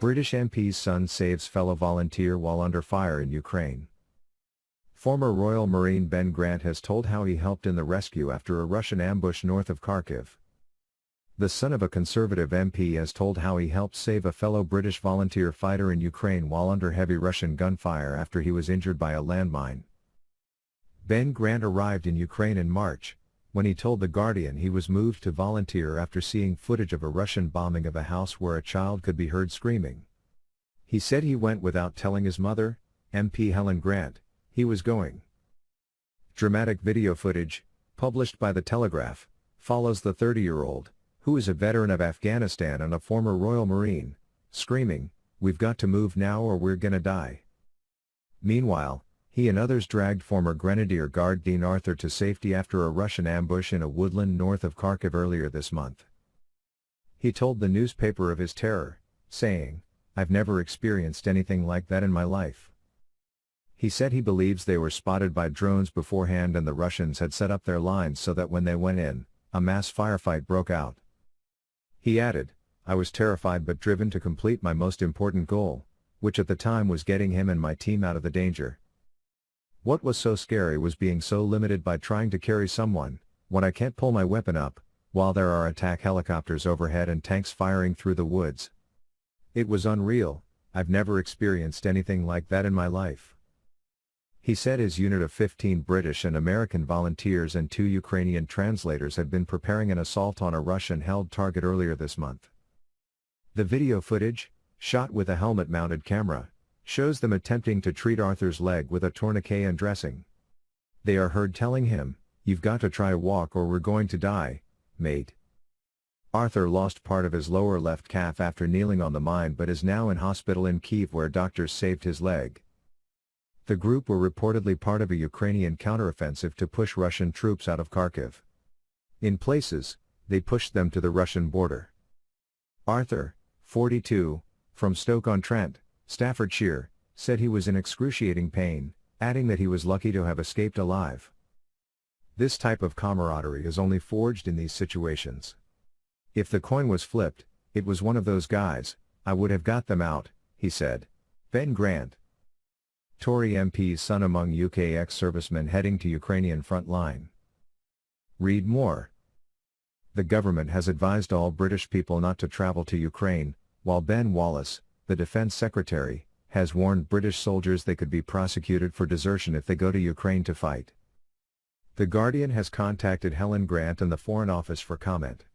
British MP's son saves fellow volunteer while under fire in Ukraine. Former Royal Marine Ben Grant has told how he helped in the rescue after a Russian ambush north of Kharkiv. The son of a Conservative MP has told how he helped save a fellow British volunteer fighter in Ukraine while under heavy Russian gunfire after he was injured by a landmine. Ben Grant arrived in Ukraine in March, when he told The Guardian he was moved to volunteer after seeing footage of a Russian bombing of a house where a child could be heard screaming. He said he went without telling his mother, MP Helen Grant, he was going. Dramatic video footage, published by The Telegraph, follows the 30-year-old, who is a veteran of Afghanistan and a former Royal Marine, screaming, "We've got to move now or we're gonna die." Meanwhile, he and others dragged former Grenadier Guard Dean Arthur to safety after a Russian ambush in a woodland north of Kharkiv earlier this month. He told the newspaper of his terror, saying, "I've never experienced anything like that in my life." He said he believes they were spotted by drones beforehand and the Russians had set up their lines so that when they went in, a mass firefight broke out. He added, "I was terrified but driven to complete my most important goal, which at the time was getting him and my team out of the danger. What was so scary was being so limited by trying to carry someone, when I can't pull my weapon up, while there are attack helicopters overhead and tanks firing through the woods. It was unreal, I've never experienced anything like that in my life." He said his unit of 15 British and American volunteers and 2 Ukrainian translators had been preparing an assault on a Russian-held target earlier this month. The video footage, shot with a helmet-mounted camera, shows them attempting to treat Arthur's leg with a tourniquet and dressing. They are heard telling him, "You've got to try walk or we're going to die, mate." Arthur lost part of his lower left calf after kneeling on the mine but is now in hospital in Kyiv where doctors saved his leg. The group were reportedly part of a Ukrainian counteroffensive to push Russian troops out of Kharkiv. In places, they pushed them to the Russian border. Arthur, 42, from Stoke-on-Trent, Staffordshire, said he was in excruciating pain, adding that he was lucky to have escaped alive. This type of camaraderie is only forged in these situations. If the coin was flipped, it was one of those guys, I would have got them out, he said. Ben Grant, Tory MP's son among UK ex-servicemen heading to Ukrainian front line. Read more. The government has advised all British people not to travel to Ukraine, while Ben Wallace, the Defence Secretary, has warned British soldiers they could be prosecuted for desertion if they go to Ukraine to fight. The Guardian has contacted Helen Grant and the Foreign Office for comment.